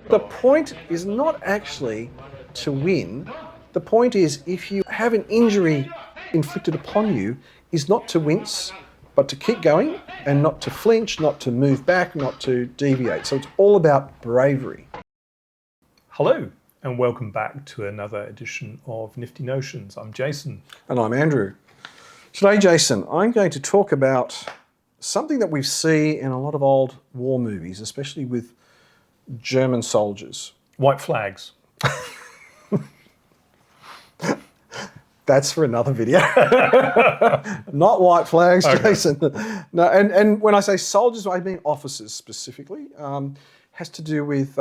The point is not actually to win. The point is, if you have an injury inflicted upon you, is not to wince, but to keep going and not to flinch, not to move back, not to deviate. So it's all about bravery. Hello, and welcome back to another edition of Nifty Notions. I'm Jason. And I'm Andrew. Today, Jason, I'm going to talk about something that we see in a lot of old war movies, especially with German soldiers. White flags. That's for another video. Not white flags, okay. Jason. No, and when I say soldiers, I mean officers specifically. Has to do with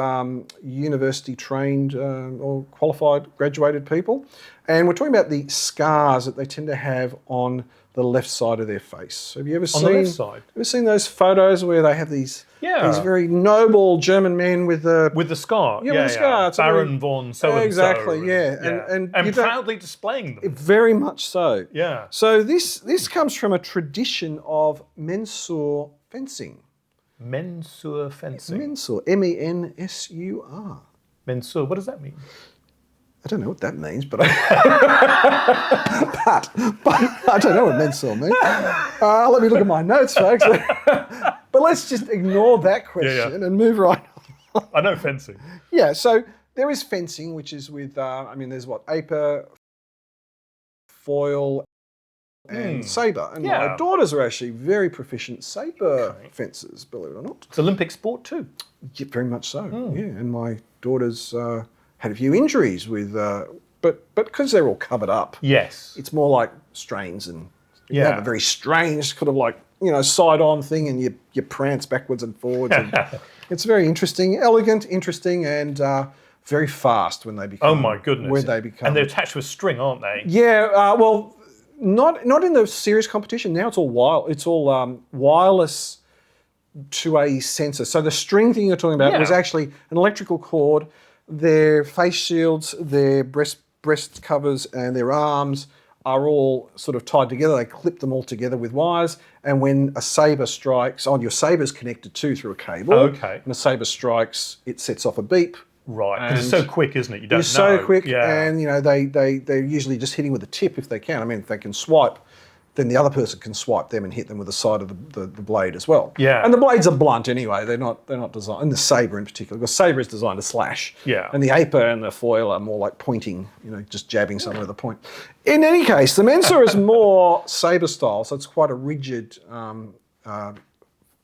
university trained or qualified, graduated people. And we're talking about the scars that they tend to have on the left side of their face. Have you ever seen? On the left side? Ever seen those photos where they have these very noble German men with the scar? Yeah, with the scar. Baron von so-and-so. Exactly, yeah. And proudly displaying them. Very much so. Yeah. So this comes from a tradition of Mensur fencing. Mensur fencing? Mensur, M-E-N-S-U-R. Mensur, what does that mean? I don't know what that means, but I don't know what Mensur means. Let me look at my notes, folks. But let's just ignore that question and move right on. I know fencing. Yeah, so there is fencing, which is with, there's Aper, foil, and sabre. And my daughters are actually very proficient sabre fencers, believe it or not. It's Olympic sport too. Yeah, very much so. Yeah, and my daughters had a few injuries with, but because they're all covered up. Yes. It's more like strains, and you have a very strange kind of side-on thing, and you prance backwards and forwards. And it's very interesting, elegant, interesting, and very fast when they become. Oh my goodness! When they become, and they're attached to a string, aren't they? Yeah. Well, not in the serious competition. Now it's all wireless to a sensor. So the string thing you're talking about was actually an electrical cord. Their face shields, their breast covers, and their arms are all sort of tied together. They clip them all together with wires, and when a sabre strikes, your sabre's connected through a cable. Okay. When a sabre strikes, it sets off a beep. Right, because it's so quick, isn't it? You don't know. It's so quick, and they're usually just hitting with a tip if they can. I mean, if they can swipe, then the other person can swipe them and hit them with the side of the blade as well. Yeah. And the blades are blunt anyway. They're not designed, and the sabre in particular, because sabre is designed to slash. Yeah. And the Aper and the foil are more like pointing, just jabbing someone with a point. In any case, the Mensur is more sabre style, so it's quite a rigid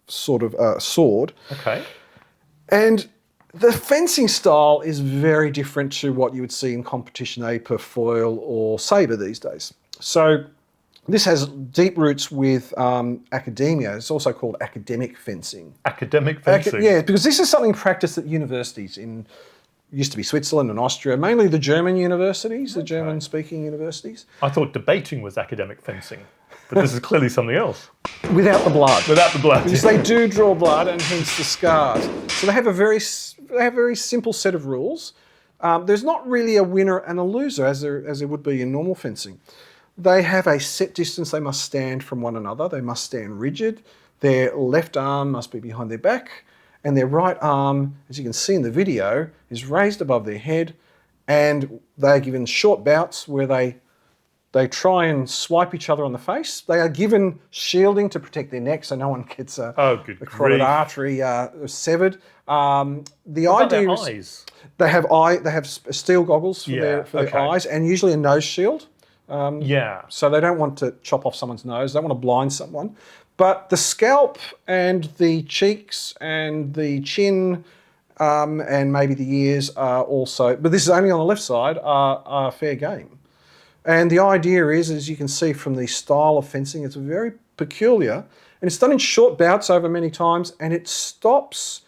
sort of sword. Okay. And the fencing style is very different to what you would see in competition Aper, foil, or sabre these days. So this has deep roots with academia. It's also called academic fencing. Academic fencing? Yeah, because this is something practiced at universities used to be Switzerland and Austria, mainly the German universities, the German-speaking universities. I thought debating was academic fencing, but this is clearly something else. Without the blood. Without the blood. Because they do draw blood, and hence the scars. So they have a very simple set of rules. There's not really a winner and a loser, as there would be in normal fencing. They have a set distance they must stand from one another. They must stand rigid. Their left arm must be behind their back, and their right arm, as you can see in the video, is raised above their head, and they're given short bouts where they try and swipe each other on the face. They are given shielding to protect their neck so no one gets a carotid artery severed. The idea is eyes? They have steel goggles for their eyes, and usually a nose shield. So they don't want to chop off someone's nose. They don't want to blind someone. But the scalp and the cheeks and the chin and maybe the ears are also, but this is only on the left side, are fair game. And the idea is, as you can see from the style of fencing, it's very peculiar. And it's done in short bouts over many times, and it stops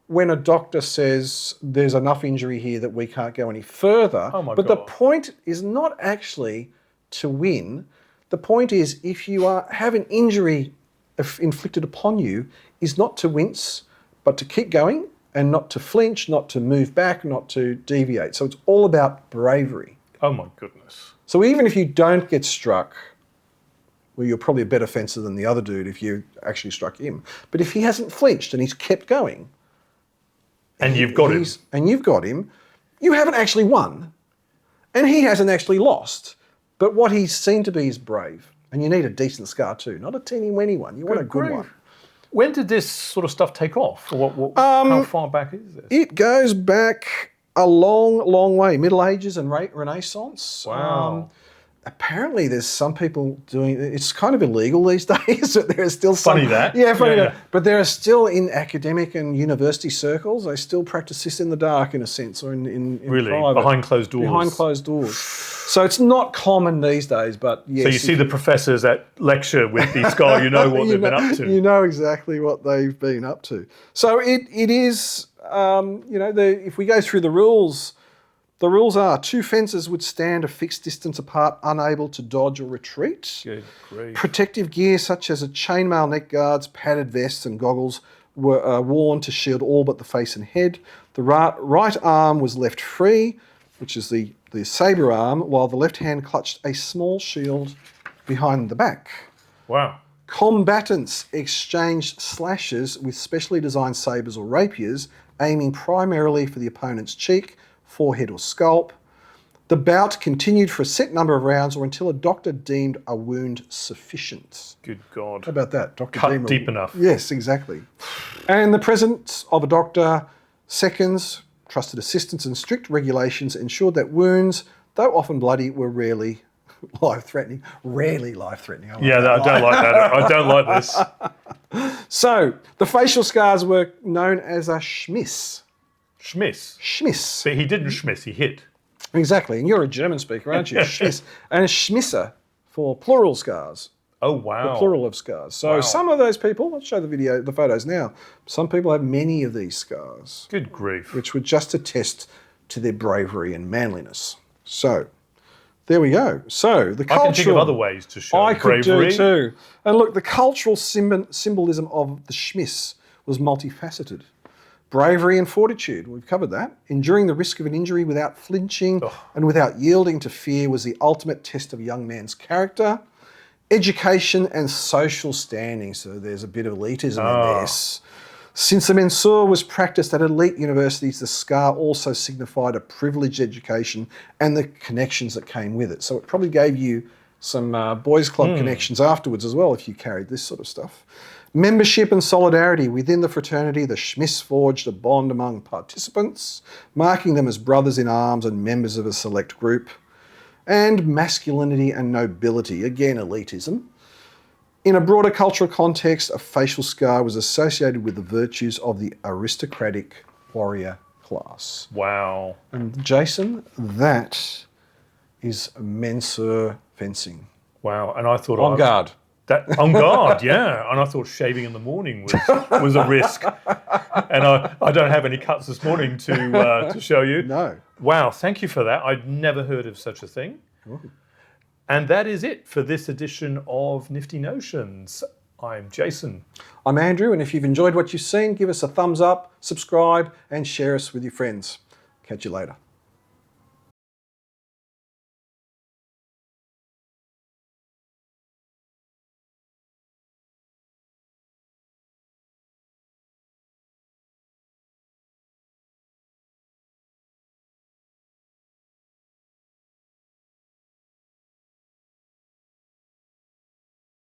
when a doctor says there's enough injury here that we can't go any further. Oh my God. God. The point is not actually to win. The point is, if you have an injury inflicted upon you, is not to wince, but to keep going and not to flinch, not to move back, not to deviate. So it's all about bravery. Oh my goodness. So even if you don't get struck, well, you're probably a better fencer than the other dude if you actually struck him. But if he hasn't flinched and he's kept going, And you've got him. And you've got him. You haven't actually won, and he hasn't actually lost. But what he's seen to be is brave. And you need a decent scar too, not a teeny-weeny one. You want a good one. When did this sort of stuff take off? Or how far back is this? It goes back a long, long way. Middle Ages and Renaissance. Wow. Apparently, there's some people doing it's kind of illegal these days. But there are still some. Funny that. Yeah, funny that. But there are still in academic and university circles. They still practice this in the dark, in a sense, or in really private, behind closed doors. Behind closed doors. So it's not common these days. But yes, so you see the professors at lecture with the scar. You know what they've been up to. You know exactly what they've been up to. So it is. If we go through the rules. The rules are 2 fencers would stand a fixed distance apart, unable to dodge or retreat. Good grief. Protective gear such as a chainmail neck guards, padded vests and goggles were worn to shield all but the face and head. The right arm was left free, which is the sabre arm, while the left hand clutched a small shield behind the back. Wow. Combatants exchanged slashes with specially designed sabres or rapiers, aiming primarily for the opponent's cheek, forehead or scalp. The bout continued for a set number of rounds or until a doctor deemed a wound sufficient. Good God. How about that? Doctor Cut deemed deep enough. Yes, exactly. And the presence of a doctor, seconds, trusted assistants and strict regulations ensured that wounds, though often bloody, were rarely life-threatening. Rarely life-threatening. I don't like that. I don't like this. So, the facial scars were known as a schmiss. Schmiss. But he didn't schmiss, he hit. Exactly, and you're a German speaker, aren't you? Schmiss. And a schmisser for plural scars. Oh, wow. The plural of scars. So some of those people, I'll show the photos now, some people have many of these scars. Good grief. Which would just attest to their bravery and manliness. So, there we go. So, the cultural... I can think of other ways to show bravery. I could do too. And look, the cultural symbolism of the schmiss was multifaceted. Bravery and fortitude, we've covered that. Enduring the risk of an injury without flinching and without yielding to fear was the ultimate test of a young man's character. Education and social standing, so there's a bit of elitism in this. Since the Mensur was practiced at elite universities, the scar also signified a privileged education and the connections that came with it. So it probably gave you some boys' club connections afterwards as well if you carried this sort of stuff. Membership and solidarity. Within the fraternity, the schmiss forged a bond among participants, marking them as brothers in arms and members of a select group. And masculinity and nobility, again elitism. In a broader cultural context, a facial scar was associated with the virtues of the aristocratic warrior class. Wow. And Jason, that is Mensur fencing. Wow, and I thought... On guard. On guard, yeah. And I thought shaving in the morning was a risk. And I don't have any cuts this morning to show you. No. Wow, thank you for that. I'd never heard of such a thing. Ooh. And that is it for this edition of Nifty Notions. I'm Jason. I'm Andrew, and if you've enjoyed what you've seen, give us a thumbs up, subscribe, and share us with your friends. Catch you later.